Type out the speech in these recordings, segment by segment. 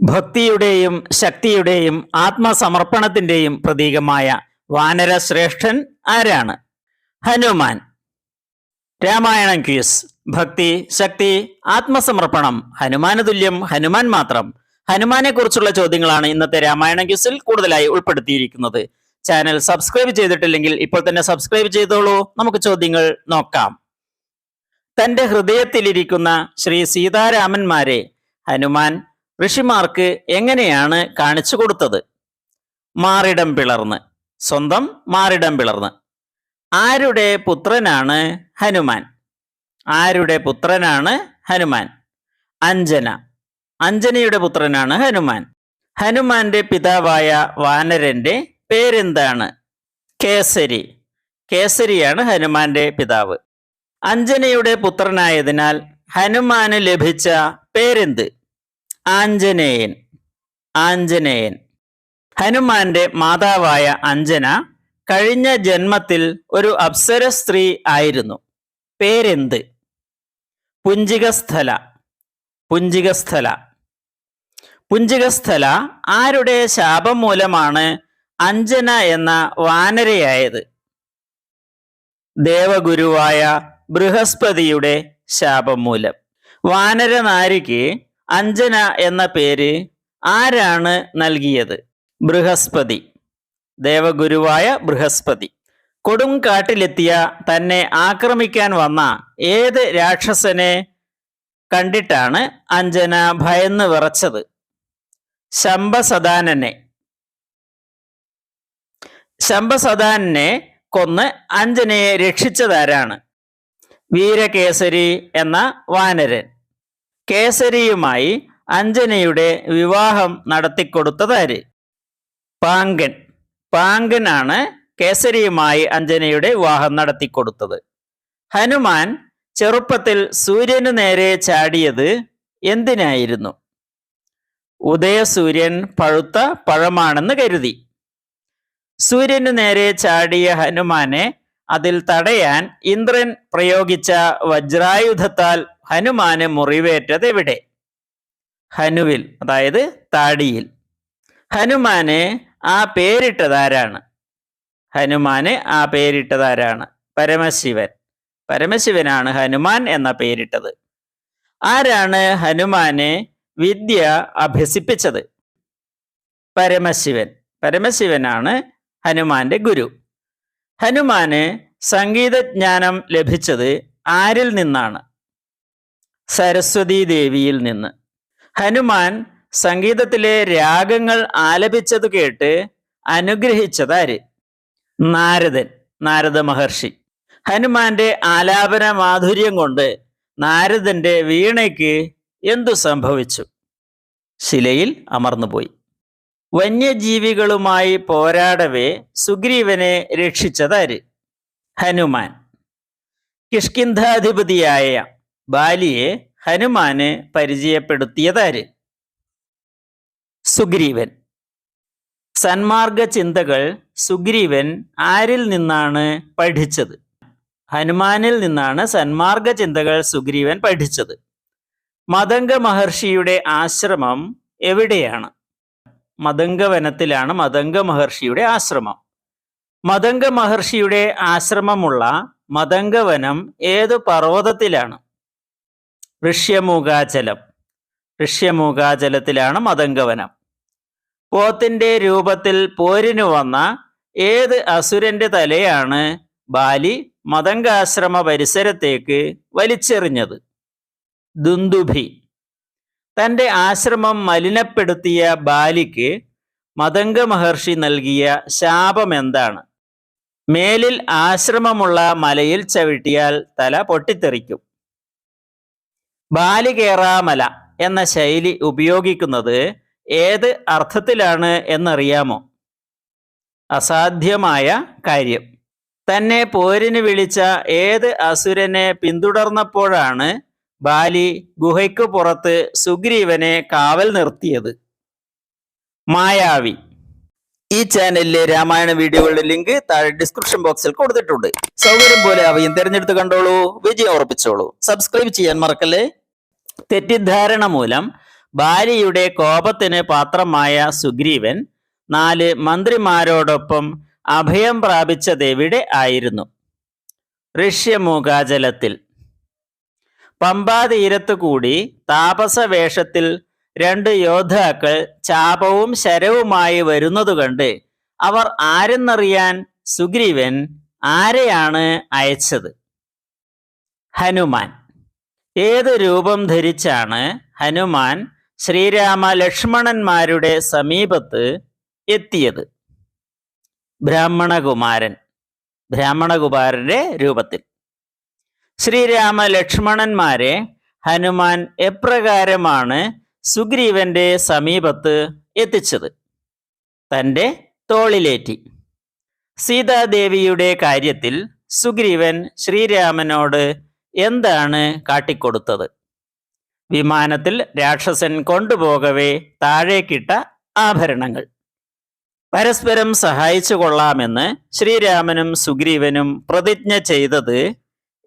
ഭക്തിയുടെയും ശക്തിയുടെയും ആത്മസമർപ്പണത്തിന്റെയും പ്രതീകമായ വാനരശ്രേഷ്ഠൻ ആരാണ്? ഹനുമാൻ. രാമായണം ക്വിസ്. ഭക്തി, ശക്തി, ആത്മസമർപ്പണം. ഹനുമാന് തുല്യം ഹനുമാൻ മാത്രം. ഹനുമാനെ കുറിച്ചുള്ള ചോദ്യങ്ങളാണ് ഇന്നത്തെ രാമായണം ക്വിസിൽ കൂടുതലായി ഉൾപ്പെടുത്തിയിരിക്കുന്നത്. ചാനൽ സബ്സ്ക്രൈബ് ചെയ്തിട്ടില്ലെങ്കിൽ ഇപ്പോൾ തന്നെ സബ്സ്ക്രൈബ് ചെയ്തോളൂ. നമുക്ക് ചോദ്യങ്ങൾ നോക്കാം. തന്റെ ഹൃദയത്തിലിരിക്കുന്ന ശ്രീ സീതാരാമന്മാരെ ഹനുമാൻ ഋഷിമാർക്ക് എങ്ങനെയാണ് കാണിച്ചു കൊടുത്തത്? മാറിടം പിളർന്ന്. സ്വന്തം മാറിടം പിളർന്ന്. ആരുടെ പുത്രനാണ് ഹനുമാൻ? ആരുടെ പുത്രനാണ് ഹനുമാൻ? അഞ്ജന. അഞ്ജനയുടെ പുത്രനാണ് ഹനുമാൻ. ഹനുമാന്റെ പിതാവായ വാനരന്റെ പേരെന്താണ്? കേസരി. കേസരിയാണ് ഹനുമാന്റെ പിതാവ്. അഞ്ജനയുടെ പുത്രനായതിനാൽ ഹനുമാന് ലഭിച്ച പേരെന്ത്? ആഞ്ജനേയൻ. ആഞ്ജനേയൻ. ഹനുമാന്റെ മാതാവായ അഞ്ജന കഴിഞ്ഞ ജന്മത്തിൽ ഒരു അപ്സര സ്ത്രീ ആയിരുന്നു. പേരെന്ത്? പുഞ്ചികസ്ഥല. പുഞ്ചികസ്ഥല. പുഞ്ചികസ്ഥല ആരുടെ ശാപം മൂലമാണ് അഞ്ജന എന്ന വാനരയായത്? ദേവഗുരുവായ ബൃഹസ്പതിയുടെ ശാപം മൂലം. വാനരനാരിക്ക് അഞ്ജന എന്ന പേര് ആരാണ് നൽകിയത്? ബൃഹസ്പതി. ദേവഗുരുവായ ബൃഹസ്പതി. കൊടുങ്കാട്ടിലെത്തിയ തന്നെ ആക്രമിക്കാൻ വന്ന ഏത് രാക്ഷസനെ കണ്ടിട്ടാണ് അഞ്ജന ഭയന്ന് വിറച്ചത്? ശംഭസദാനനെ. ശംഭസദാനനെ കൊന്ന് അഞ്ജനയെ രക്ഷിച്ചതാരാണ്? വീരകേസരി എന്ന വാനരൻ. കേസരിയുമായി അഞ്ജനയുടെ വിവാഹം നടത്തിക്കൊടുത്തതാര്? പാങ്കൻ. പാങ്കനാണ് കേസരിയുമായി അഞ്ജനയുടെ വിവാഹം നടത്തിക്കൊടുത്തത്. ഹനുമാൻ ചെറുപ്പത്തിൽ സൂര്യനു നേരെ ചാടിയത് എന്തിനായിരുന്നു? ഉദയസൂര്യൻ പഴുത്ത പഴമാണെന്ന് കരുതി. സൂര്യനു നേരെ ചാടിയ ഹനുമാനെ അതിൽ തടയാൻ ഇന്ദ്രൻ പ്രയോഗിച്ച വജ്രായുധത്താൽ ഹനുമാന് മുറിവേറ്റത് എവിടെ? ഹനുവിൽ, അതായത് താടിയിൽ. ഹനുമാന് ആ പേരിട്ടതാരാണ്? ഹനുമാന് ആ പേരിട്ടതാരാണ്? പരമശിവൻ. പരമശിവനാണ് ഹനുമാൻ എന്ന പേരിട്ടത്. ആരാണ് ഹനുമാനെ വിദ്യ അഭ്യസിപ്പിച്ചത്? പരമശിവൻ. പരമശിവനാണ് ഹനുമാന്റെ ഗുരു. ഹനുമാന് സംഗീതജ്ഞാനം ലഭിച്ചത് ആരിൽ നിന്നാണ്? സരസ്വതീ ദേവിയിൽ നിന്ന്. ഹനുമാൻ സംഗീതത്തിലെ രാഗങ്ങൾ ആലപിച്ചത് കേട്ട് അനുഗ്രഹിച്ചതാര്? നാരദൻ. നാരദ മഹർഷി. ഹനുമാന്റെ ആലാപന മാധുര്യം കൊണ്ട് നാരദന്റെ വീണയ്ക്ക് എന്തു സംഭവിച്ചു? ശിലയിൽ അമർന്നുപോയി. വന്യജീവികളുമായി പോരാടവേ സുഗ്രീവനെ രക്ഷിച്ചതാര്? ഹനുമാൻ. കിഷ്കിന്ധാധിപതിയായ ബാലിയെ ഹനുമാന് പരിചയപ്പെടുത്തിയതാര്? സുഗ്രീവൻ. സന്മാർഗ ചിന്തകൾ സുഗ്രീവൻ ആരിൽ നിന്നാണ് പഠിച്ചത്? ഹനുമാനിൽ നിന്നാണ് സന്മാർഗ ചിന്തകൾ സുഗ്രീവൻ പഠിച്ചത്. മദംഗ മഹർഷിയുടെ ആശ്രമം എവിടെയാണ്? മദംഗവനത്തിലാണ് മദംഗ മഹർഷിയുടെ ആശ്രമം. മദംഗ മഹർഷിയുടെ ആശ്രമമുള്ള മദംഗവനം ഏതു പർവ്വതത്തിലാണ്? ഋഷ്യമൂകാചലം. ഋഷ്യമൂകാചലത്തിലാണ് മദംഗവനം. പോത്തിന്റെ രൂപത്തിൽ പോരിനു വന്ന ഏത് അസുരന്റെ തലയാണ് ബാലി മദംഗാശ്രമ പരിസരത്തേക്ക് വലിച്ചെറിഞ്ഞത്? ദുന്ദുഭി. തന്റെ ആശ്രമം മലിനപ്പെടുത്തിയ ബാലിക്ക് മദംഗ മഹർഷി നൽകിയ ശാപം എന്താണ്? മേലിൽ ആശ്രമമുള്ള മലയിൽ ചവിട്ടിയാൽ തല പൊട്ടിത്തെറിക്കും. ബാലികേറാമല എന്ന ശൈലി ഉപയോഗിക്കുന്നത് ഏത് അർത്ഥത്തിലാണ് എന്നറിയാമോ? അസാധ്യമായ കാര്യം. തന്നെ പോരിന് വിളിച്ച ഏത് അസുരനെ പിന്തുടർന്നപ്പോഴാണ് ബാലി ഗുഹയ്ക്കു പുറത്ത് സുഗ്രീവനെ കാവൽ നിർത്തിയത്? മായാവി. ഈ ചാനലിലെ രാമായണ വീഡിയോകളുടെ ലിങ്ക് താഴെ ഡിസ്ക്രിപ്ഷൻ ബോക്സിൽ കൊടുത്തിട്ടുണ്ട്. സൗകര്യം പോലെ അവയും തിരഞ്ഞെടുത്ത് കണ്ടോളൂ, വിജയം ഉറപ്പിച്ചോളൂ. സബ്സ്ക്രൈബ് ചെയ്യാൻ മറക്കല്ലേ. തെറ്റിദ്ധാരണ മൂലം ബാലിയുടെ കോപത്തിന് പാത്രമായ സുഗ്രീവൻ 4 മന്ത്രിമാരോടൊപ്പം അഭയം പ്രാപിച്ചതെവിടെ ആയിരുന്നു? ഋഷ്യമൂകാചലത്തിൽ. പമ്പാതീരത്തു കൂടി താപസവേഷത്തിൽ 2 യോദ്ധാക്കൾ ചാപവും ശരവുമായി വരുന്നതുകണ്ട് അവർ ആരെന്നറിയാൻ സുഗ്രീവൻ ആരെയാണ് അയച്ചത്? ഹനുമാൻ. ഏത് രൂപം ധരിച്ചാണ് ഹനുമാൻ ശ്രീരാമ ലക്ഷ്മണന്മാരുടെ സമീപത്ത് എത്തിയത്? ബ്രാഹ്മണകുമാരൻ. ബ്രാഹ്മണകുമാരന്റെ രൂപത്തിൽ. ശ്രീരാമ ലക്ഷ്മണന്മാരെ ഹനുമാൻ എപ്രകാരമാണ് സുഗ്രീവന്റെ സമീപത്ത് എത്തിച്ചത്? തൻ്റെ തോളിലേറ്റി. സീതാദേവിയുടെ കാര്യത്തിൽ സുഗ്രീവൻ ശ്രീരാമനോട് എന്താണ് കാട്ടിക്കൊടുത്തത്? വിമാനത്തിൽ രാക്ഷസൻ കൊണ്ടുപോകവേ താഴേക്കിട്ട ആഭരണങ്ങൾ. പരസ്പരം സഹായിച്ചു കൊള്ളാമെന്ന് ശ്രീരാമനും സുഗ്രീവനും പ്രതിജ്ഞ ചെയ്തത്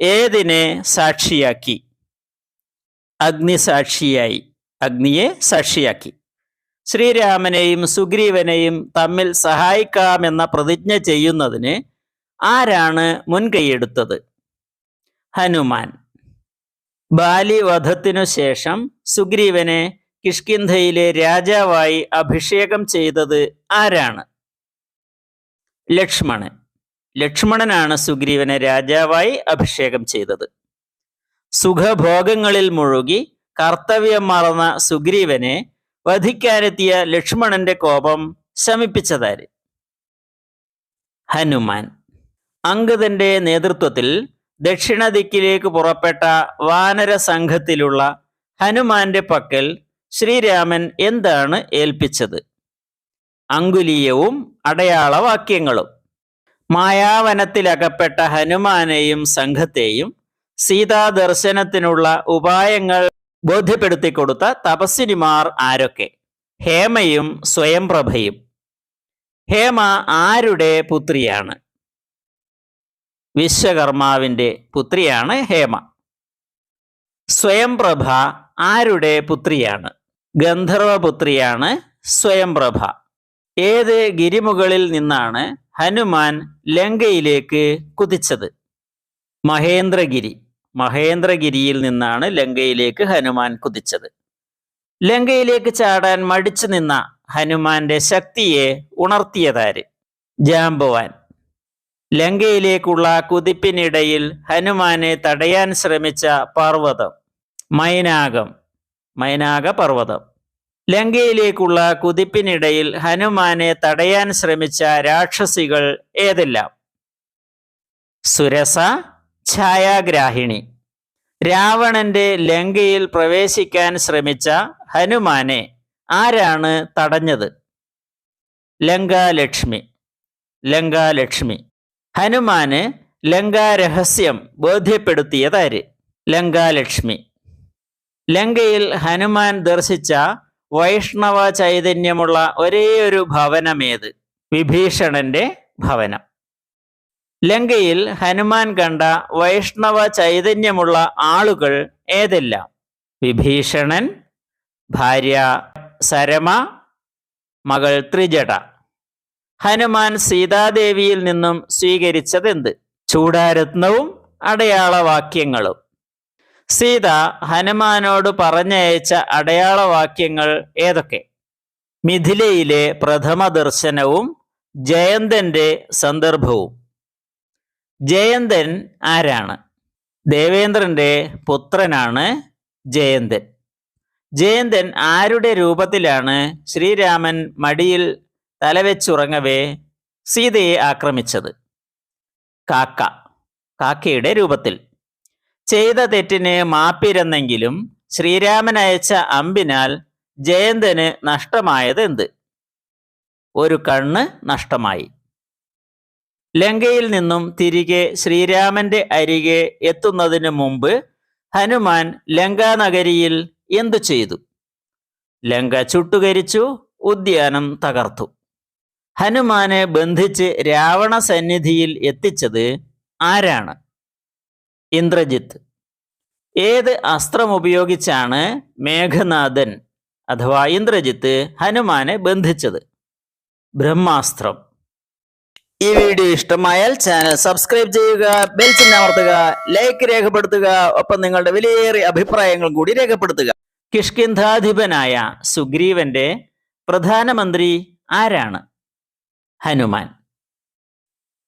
ഏതിനെ സാക്ഷിയാക്കി? അഗ്നിസാക്ഷിയായി. അഗ്നിയെ സാക്ഷിയാക്കി. ശ്രീരാമനെയും സുഗ്രീവനെയും തമ്മിൽ സഹായിക്കാമെന്ന പ്രതിജ്ഞ ചെയ്യുന്നതിന് ആരാണ് മുൻകൈയെടുത്തത്? ഹനുമാൻ. ബാലിവധത്തിനു ശേഷം സുഗ്രീവനെ കിഷ്കിന്ധയിലെ രാജാവായി അഭിഷേകം ചെയ്തത് ആരാണ്? ലക്ഷ്മണൻ. ലക്ഷ്മണനാണ് സുഗ്രീവനെ രാജാവായി അഭിഷേകം ചെയ്തത്. സുഖഭോഗങ്ങളിൽ മുഴുകി കർത്തവ്യം മറന്ന സുഗ്രീവനെ വധിക്കാനെത്തിയ ലക്ഷ്മണന്റെ കോപം ശമിപ്പിച്ചതാര്? ഹനുമാൻ. അംഗദന്റെ നേതൃത്വത്തിൽ ദക്ഷിണ ദിക്കിലേക്ക് പുറപ്പെട്ട വാനര സംഘത്തിലുള്ള ഹനുമാന്റെ പക്കൽ ശ്രീരാമൻ എന്താണ് ഏൽപ്പിച്ചത്? അങ്കുലീയവും അടയാളവാക്യങ്ങളും. മായാവനത്തിലകപ്പെട്ട ഹനുമാനെയും സംഘത്തെയും സീതാദർശനത്തിനുള്ള ഉപായങ്ങൾ ബോധ്യപ്പെടുത്തിക്കൊടുത്ത തപസ്വിനിമാർ ആരൊക്കെ? ഹേമയും സ്വയംപ്രഭയും. ഹേമ ആരുടെ പുത്രിയാണ്? വിശ്വകർമാവിന്റെ പുത്രിയാണ് ഹേമ. സ്വയംപ്രഭ ആരുടെ പുത്രിയാണ്? ഗന്ധർവപുത്രിയാണ് സ്വയംപ്രഭ. ഏത് ഗിരിമുകളിൽ നിന്നാണ് ഹനുമാൻ ലങ്കയിലേക്ക് കുതിച്ചത്? മഹേന്ദ്രഗിരി. മഹേന്ദ്രഗിരിയിൽ നിന്നാണ് ലങ്കയിലേക്ക് ഹനുമാൻ കുതിച്ചത്. ലങ്കയിലേക്ക് ചാടാൻ മടിച്ചു നിന്ന ഹനുമാന്റെ ശക്തിയെ ഉണർത്തിയതാര്? ജാംബവാൻ. ലങ്കയിലേക്കുള്ള കുതിപ്പിനിടയിൽ ഹനുമാനെ തടയാൻ ശ്രമിച്ച പർവ്വതം? മൈനാകം. മൈനാക പർവ്വതം. ലങ്കയിലേക്കുള്ള കുതിപ്പിനിടയിൽ ഹനുമാനെ തടയാൻ ശ്രമിച്ച രാക്ഷസികൾ ഏതെല്ലാം? സുരസ, ഛായാഗ്രാഹിണി. രാവണന്റെ ലങ്കയിൽ പ്രവേശിക്കാൻ ശ്രമിച്ച ഹനുമാനെ ആരാണ് തടഞ്ഞത്? ലങ്കാലക്ഷ്മി. ലങ്കാലക്ഷ്മി. ഹനുമാന് ലങ്കാരഹസ്യം ബോധ്യപ്പെടുത്തിയതാര്? ലങ്കാലക്ഷ്മി. ലങ്കയിൽ ഹനുമാൻ ദർശിച്ച വൈഷ്ണവ ചൈതന്യമുള്ള ഒരേയൊരു ഭവനമേത്? വിഭീഷണന്റെ ഭവനം. ലങ്കയിൽ ഹനുമാൻ കണ്ട വൈഷ്ണവ ചൈതന്യമുള്ള ആളുകൾ ഏതെല്ലാം? വിഭീഷണൻ, ഭാര്യ സരമ, മകൾ ത്രിജട. ഹനുമാൻ സീതാദേവിയിൽ നിന്നും സ്വീകരിച്ചതെന്ത്? ചൂഡാരത്നവും അടയാളവാക്യങ്ങളും. സീത ഹനുമാനോട് പറഞ്ഞയച്ച അടയാളവാക്യങ്ങൾ ഏതൊക്കെ? മിഥിലയിലെ പ്രഥമ ദർശനവും ജയന്തന്റെ സന്ദർഭവും. ജയന്തൻ ആരാണ്? ദേവേന്ദ്രന്റെ പുത്രനാണ് ജയന്തൻ. ജയന്തൻ ആരുടെ രൂപത്തിലാണ് ശ്രീരാമൻ മടിയിൽ തലവെച്ചുറങ്ങവേ സീതയെ ആക്രമിച്ചത്? കാക്ക. കാക്കയുടെ രൂപത്തിൽ. ചെയ്ത തെറ്റിന് മാപ്പിരന്നെങ്കിലും ശ്രീരാമൻ അയച്ച അമ്പിനാൽ ജയന്തന് നഷ്ടമായത് എന്ത്? ഒരു കണ്ണ് നഷ്ടമായി. ലങ്കയിൽ നിന്നും തിരികെ ശ്രീരാമന്റെ അരികെ എത്തുന്നതിന് മുമ്പ് ഹനുമാൻ ലങ്കാനഗരിയിൽ എന്തു ചെയ്തു? ലങ്ക ചുട്ടുകരിച്ചു, ഉദ്യാനം തകർത്തു. ഹനുമാനെ ബന്ധിച്ച് രാവണ സന്നിധിയിൽ എത്തിച്ചത് ആരാണ്? ഇന്ദ്രജിത്ത്. ഏത് അസ്ത്രം ഉപയോഗിച്ചാണ് മേഘനാഥൻ അഥവാ ഇന്ദ്രജിത്ത് ഹനുമാനെ ബന്ധിച്ചത്? ബ്രഹ്മാസ്ത്രം. ഈ വീഡിയോ ഇഷ്ടമായാൽ ചാനൽ സബ്സ്ക്രൈബ് ചെയ്യുക, ബെൽ ചിഹ്നം അമർത്തുക, ലൈക്ക് രേഖപ്പെടുത്തുക, ഒപ്പം നിങ്ങളുടെ വിലയേറിയ അഭിപ്രായങ്ങൾ കൂടി രേഖപ്പെടുത്തുക. കിഷ്കിന്ധാധിപനായ സുഗ്രീവന്റെ പ്രധാനമന്ത്രി ആരാണ്? ഹനുമാൻ.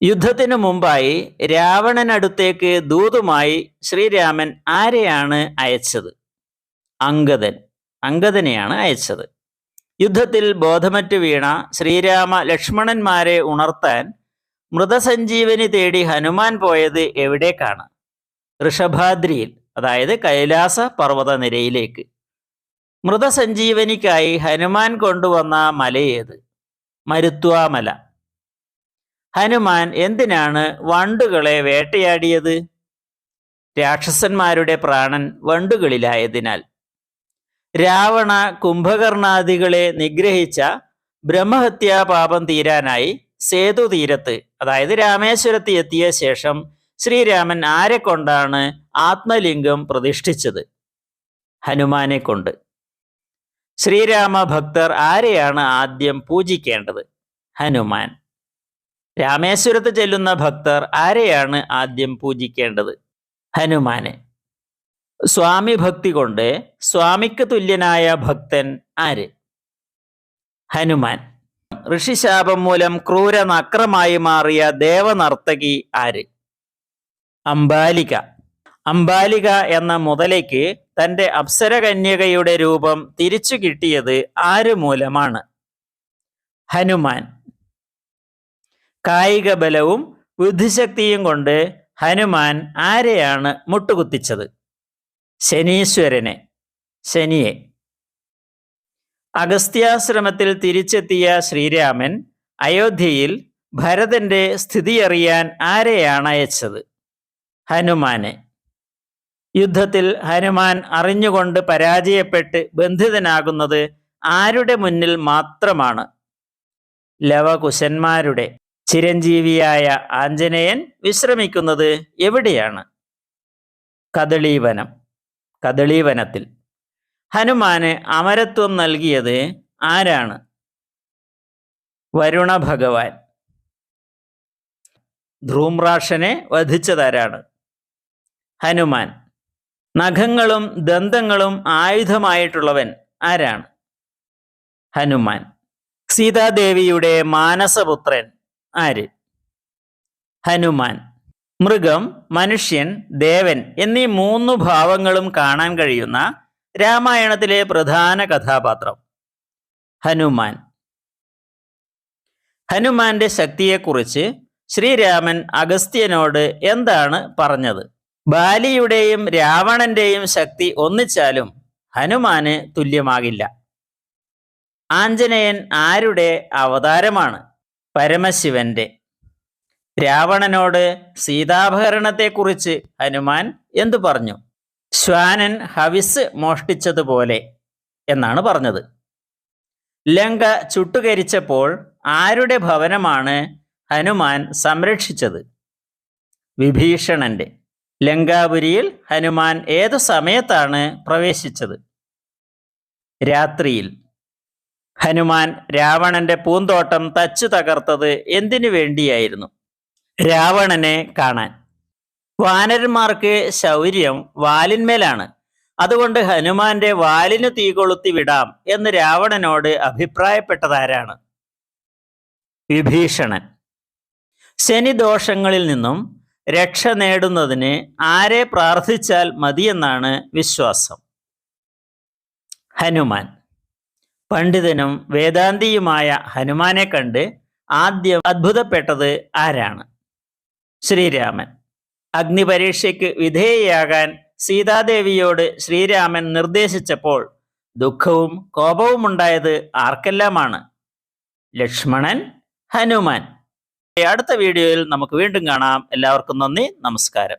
യുദ്ധത്തിനു മുമ്പായി രാവണനടുത്തേക്ക് ദൂതുമായി ശ്രീരാമൻ ആരെയാണ് അയച്ചത്? അംഗദനെയാണ് അയച്ചത്. യുദ്ധത്തിൽ ബോധമറ്റു വീണ ശ്രീരാമ ലക്ഷ്മണന്മാരെ ഉണർത്താൻ മൃതസഞ്ജീവനി തേടി ഹനുമാൻ പോയത് എവിടേക്കാണ്? ഋഷഭാദ്രിയിൽ, അതായത് കൈലാസ പർവ്വത നിരയിലേക്ക്. മൃതസഞ്ജീവനിക്കായി ഹനുമാൻ കൊണ്ടുവന്ന മലയേത്? മരുത്വാമല. ഹനുമാൻ എന്തിനാണ് വണ്ടുകളെ വേട്ടയാടിയത്? രാക്ഷസന്മാരുടെ പ്രാണൻ വണ്ടുകളിലായതിനാൽ. രാവണ കുംഭകർണാദികളെ നിഗ്രഹിച്ച ബ്രഹ്മഹത്യാ പാപം തീരാനായി സേതു തീരത്ത്, അതായത് രാമേശ്വരത്ത് എത്തിയ ശേഷം ശ്രീരാമൻ ആരെ കൊണ്ടാണ് ആത്മലിംഗം പ്രതിഷ്ഠിച്ചത്? ഹനുമാനെ കൊണ്ട്. ശ്രീരാമ ഭക്തർ ആരെയാണ് ആദ്യം പൂജിക്കേണ്ടത്? ഹനുമാൻ. രാമേശ്വരത്ത് ചെല്ലുന്ന ഭക്തർ ആരെയാണ് ആദ്യം പൂജിക്കേണ്ടത്? ഹനുമാനെ. സ്വാമി ഭക്തി കൊണ്ട് സ്വാമിക്ക് തുല്യനായ ഭക്തൻ ആര്? ഹനുമാൻ. ഋഷിശാപം മൂലം ക്രൂര നക്രമായി മാറിയ ദേവനർത്തകി ആര്? അംബാലിക. അംബാലിക എന്ന മുതലയ്ക്ക് തൻ്റെ അപ്സരകന്യകയുടെ രൂപം തിരിച്ചു കിട്ടിയത് ആര് മൂലമാണ്? ഹനുമാൻ. കായിക ബലവും ബുദ്ധിശക്തിയും കൊണ്ട് ഹനുമാൻ ആരെയാണ് മുട്ടുകുത്തിച്ചത്? ശനിയെ. അഗസ്ത്യാശ്രമത്തിൽ തിരിച്ചെത്തിയ ശ്രീരാമൻ അയോധ്യയിൽ ഭരതന്റെ സ്ഥിതിയറിയാൻ ആരെയാണ് അയച്ചത്? ഹനുമാനെ. യുദ്ധത്തിൽ ഹനുമാൻ അറിഞ്ഞുകൊണ്ട് പരാജയപ്പെട്ട് ബന്ധിതനാകുന്നത് ആരുടെ മുന്നിൽ മാത്രമാണ്? ലവകുശന്മാരുടെ. ചിരഞ്ജീവിയായ ആഞ്ജനേയൻ വിശ്രമിക്കുന്നത് എവിടെയാണ്? കദളീവനത്തിൽ. ഹനുമാന് അമരത്വം നൽകിയത് ആരാണ്? വരുണ ഭഗവാൻ. ധ്രൂമ്രാക്ഷനെ വധിച്ചതാരാണ്? ഹനുമാൻ. നഖങ്ങളും ദന്തങ്ങളും ആയുധമായിട്ടുള്ളവൻ ആരാണ്? ഹനുമാൻ. സീതാദേവിയുടെ മാനസപുത്രൻ ആര്? ഹനുമാൻ. മൃഗം, മനുഷ്യൻ, ദേവൻ എന്നീ 3 ഭാവങ്ങളും കാണാൻ കഴിയുന്ന രാമായണത്തിലെ പ്രധാന കഥാപാത്രം? ഹനുമാൻ. ഹനുമാന്റെ ശക്തിയെക്കുറിച്ച് ശ്രീരാമൻ അഗസ്ത്യനോട് എന്താണ് പറഞ്ഞത്? ബാലിയുടെയും രാവണന്റെയും ശക്തി ഒന്നിച്ചാലും ഹനുമാന് തുല്യമാകില്ല. ആഞ്ജനേയൻ ആരുടെ അവതാരമാണ്? പരമശിവന്റെ. രാവണനോട് സീതാപഹരണത്തെക്കുറിച്ച് ഹനുമാൻ എന്തു പറഞ്ഞു? ശ്വാനൻ ഹവിസ് മോഷ്ടിച്ചതുപോലെ എന്നാണ് പറഞ്ഞത്. ലങ്ക ചുട്ടുകരിച്ചപ്പോൾ ആരുടെ ഭവനമാണ് ഹനുമാൻ സംരക്ഷിച്ചത്? വിഭീഷണന്റെ. ലങ്കാപുരിയിൽ ഹനുമാൻ ഏതു സമയത്താണ് പ്രവേശിച്ചത്? രാത്രിയിൽ. ഹനുമാൻ രാവണന്റെ പൂന്തോട്ടം തച്ചു തകർത്തത് എന്തിനു വേണ്ടിയായിരുന്നു? രാവണനെ കാണാൻ. വാനരന്മാർക്ക് ശൗര്യം വാലിന്മേലാണ്. അതുകൊണ്ട് ഹനുമാന്റെ വാലിനു തീ കൊളുത്തി വിടാം എന്ന് രാവണനോട് അഭിപ്രായപ്പെട്ടതാരാണ്? വിഭീഷണൻ. ശനിദോഷങ്ങളിൽ നിന്നും രക്ഷ നേടുന്നതിന് ആരെ പ്രാർത്ഥിച്ചാൽ മതിയെന്നാണ് വിശ്വാസം? ഹനുമാൻ. പണ്ഡിതനും വേദാന്തിയുമായ ഹനുമാനെ കണ്ട് ആദ്യം അത്ഭുതപ്പെട്ടത് ആരാണ്? ശ്രീരാമൻ. അഗ്നിപരീക്ഷയ്ക്ക് വിധേയയാകാൻ സീതാദേവിയോട് ശ്രീരാമൻ നിർദ്ദേശിച്ചപ്പോൾ ദുഃഖവും കോപവും ഉണ്ടായത് ആർക്കെല്ലാമാണ്? ലക്ഷ്മണൻ, ഹനുമാൻ. അടുത്ത വീഡിയോയിൽ നമുക്ക് വീണ്ടും കാണാം. എല്ലാവർക്കും നന്ദി, നമസ്കാരം.